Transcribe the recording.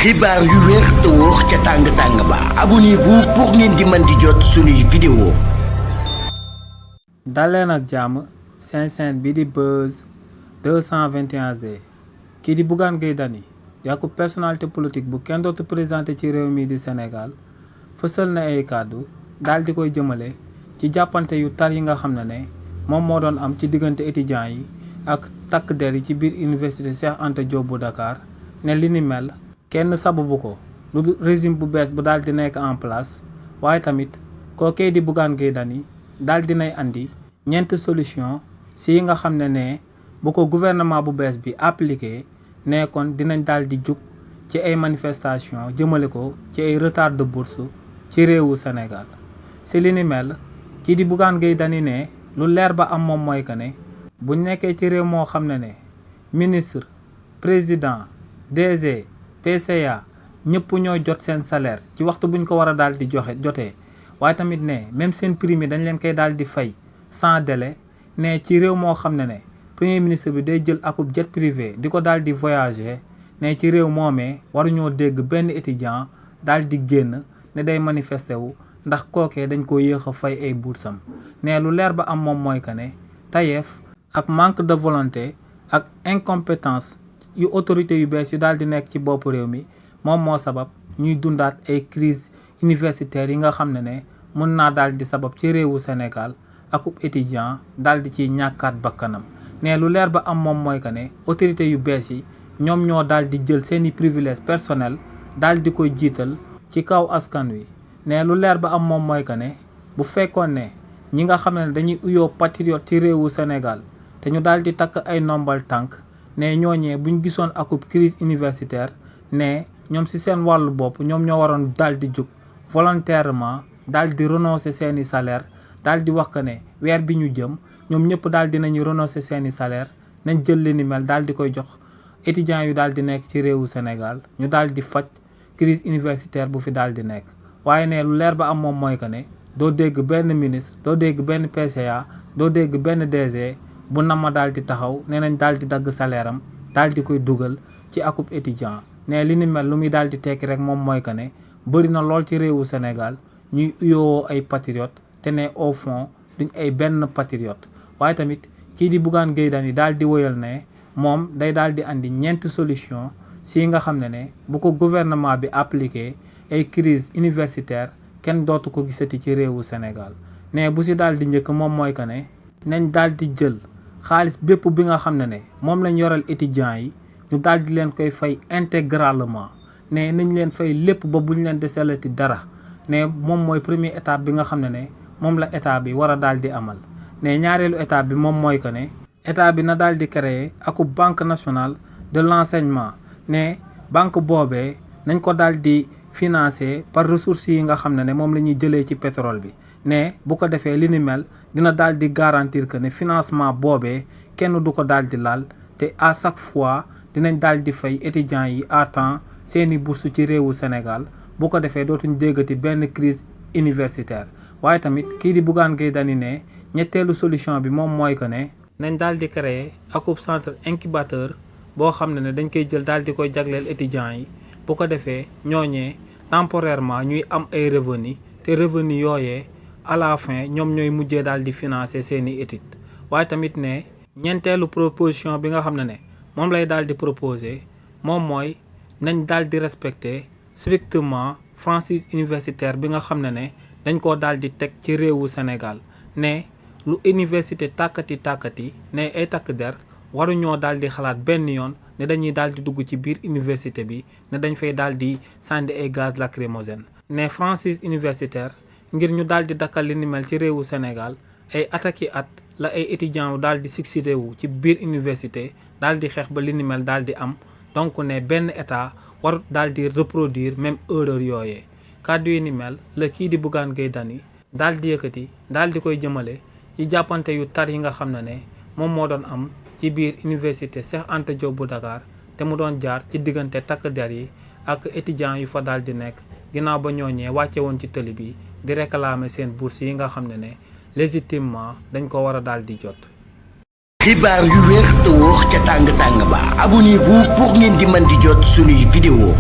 xibaar yu wér te wóor ca tàng-tàng ba abonnez-vous pour ngeen di mën di jot suñuy vidéo. daleen ak jàmm seen chaîne bi di Buzz 221 HD kii di Bougane Gueye Dany di ak personnalité politique bu kenn dootu présenté ci réew mi di Sénégal fësal na ay kàddu daal di koy jëmale ci jàppante yu tar yi nga xam ne moom moo doon am ci diggante étudiants yi ak takk der yi ci biir université Cheikh Anta Diop bu Dakar ne li ni mel kenn sababu ko lu régime bu bees bu daal di nekk en place waaye tamit kookee di Bougane Gueye Dany daal dinay andi ñeent solution si yi nga xam ne bu ko gouvernement bu bees bi appliqué ne kon dinañ daal di jug ci ay manifestation jëmale ko ci ay retard de bourse ci réewu Sénégal si li ni mel kii di Bougane Gueye Dany ne lu leer ba am moom mooy que ne buñ nekkee ci réew moo xam ne ministre président DG PCA ñëpp ñoo jot seen salaire ci waxtu buñ ko war a daal di jotee waaye tamit ne même seen prime yi dañ leen koy daal di fay sans délai ne ci réew moo xam ne premier ministre bi day jël akub jet privé di ko daal di voyager ne ci réew moomee waruñoo dégg benn étudiant daal di génn ne day manifester wu ndax kookee dañ ko yéex a fay ay boursam ne lu leer ba am moom mooy que ne tayeef ak manque de volonté ak incompétence yu autorité yu bees yu daal di nekk ci bopp réew mi moom moo sabab ñuy dundaat ay crise universitaire yi nga xam ne mun naa daal di sabab ci réewu Sénégal akub étudiant daal di ciy ñàkkaat bakkanam ne lu leer ba am moom mooy que ne autorité yu bees yi ñoom ñoo daal di jël seeni privilège personnel daal di koy jiital ci kaw askan wi ne lu leer ba am moom mooy que ne bu fekkoon ne ñi nga xam ne dañuy uyoo patriote ci réewu Sénégal te ñu daal di takk ay nombal tànk ne ñooñee buñ gisoon akub crise universitaire ne ñoom ci seen wàllu bopp ñoom ñoo waroon daal di jóg volontairement daal di renoncer seeni salaire daal di wax que ne weer bi ñu jëm ñoom ñëpp daal di nañu renoncer seeni salaire nañ jël li ni mel daal di koy jox étudiants yu daal di nekk ci réewu Sénégal ñu daal di faj crise universitaire bu fi daal di nekk waaye ne lu leer ba am moom mooy que ne doo dégg benn ministre doo dégg benn PCA doo dégg benn DG bu nama daal di taxaw nee nañ daal di dagg salaire am daal di koy dugal ci akub étudiant ne li ni mel lu muy daal di tekki rek moom mooy que ne bëri na lool ci réewu Sénégal ñuy uyoo ay patriote te ne au fond duñ ay benn patriote waaye tamit kii di Bougane Gueye Dany daal di woyal ne moom day daal di andi ñeenti solution si nga xam ne bu ko gouvernement bi appliqué ay crise universitaire kenn dootu ko gisati ci réewu Sénégal ne bu si daal di njëkk moom mooy que ne nañ daal di jël xaalis bépp bi nga xam ne moom lañ yoral étudiants yi ñu daal di leen koy fay intégralement ne nañ leen fay lépp ba buñ leen deselati dara ne moom mooy première étape bi nga xam ne moom la état bi war a daal di amal ne ñaareelu étape bi moom mooy que ne état bi na daal di créer aku banque nationale de l'enseignement ne banque boobee nañ ko daal di financer par ressources yi nga xam ne moom la ñuy jëlee ci pétrole bi ne bu ko defee li ni mel dina daal di garantir que ne financement boobee kenn du ko daal di laal te à chaque fois dinañ daal di fay étudiants yi à temps seeni bourse ci réewu Sénégal bu ko defee dootuñ déggati benn crise universitaire waaye tamit kii di Bougane Gueye Dany ne ñetteelu solution bi moom mooy que ne nañ daal di créer akub centre incubateur boo xam ne dañ koy jël daal di koy jagleel étudiants yi bu ko defee ñooñee temporairement ñuy am ay revenu te revenu yooyee à la fin ñoom ñooy mujjee daal di financer seeni études waaye tamit ne ñeenteelu proposition bi nga xam ne moom lay daal di proposer moom mooy nañ daal di respecter strictement franchise universitaire bi nga xam ne dañ koo daal di teg ci réewu Sénégal ne lu université tàkkati ne ay takk der waruñoo daal di xalaat benn yoon ne dañuy daal di dugg ci biir université bi ne dañ fay daal di sànni ay gaz lacrymogène ne franchise universitaire ngir ñu daal di dakkal li ni mel ci réewu Sénégal ay ataki at la ay étudiants yu daal di succédé wu ci biir université daal di xeex ba li ni mel daal di am donc ne benn état war daal di reproduire même erreur yooyee kàddu yi ni mel la kii di Bougane Gueye Dany daal di yëkkati daal di koy jëmale ci jàppante yu tar yi nga xam ne moom moo doon am ci biir université Cheikh Anta Diop bu Dakar te mu doon jaar ci diggante takk der yi ak étudiants yu fa daal di nekk ginnaaw ba ñooñee wàcce woon ci tëli bi di réclamer seen bourse yi nga xam ne légitimement dañ ko war a daal di jot. xibaar yu wér te wóor ca tàng-tàng ba abonnez-vous pour ngeen di mën di jot suñuy vidéo.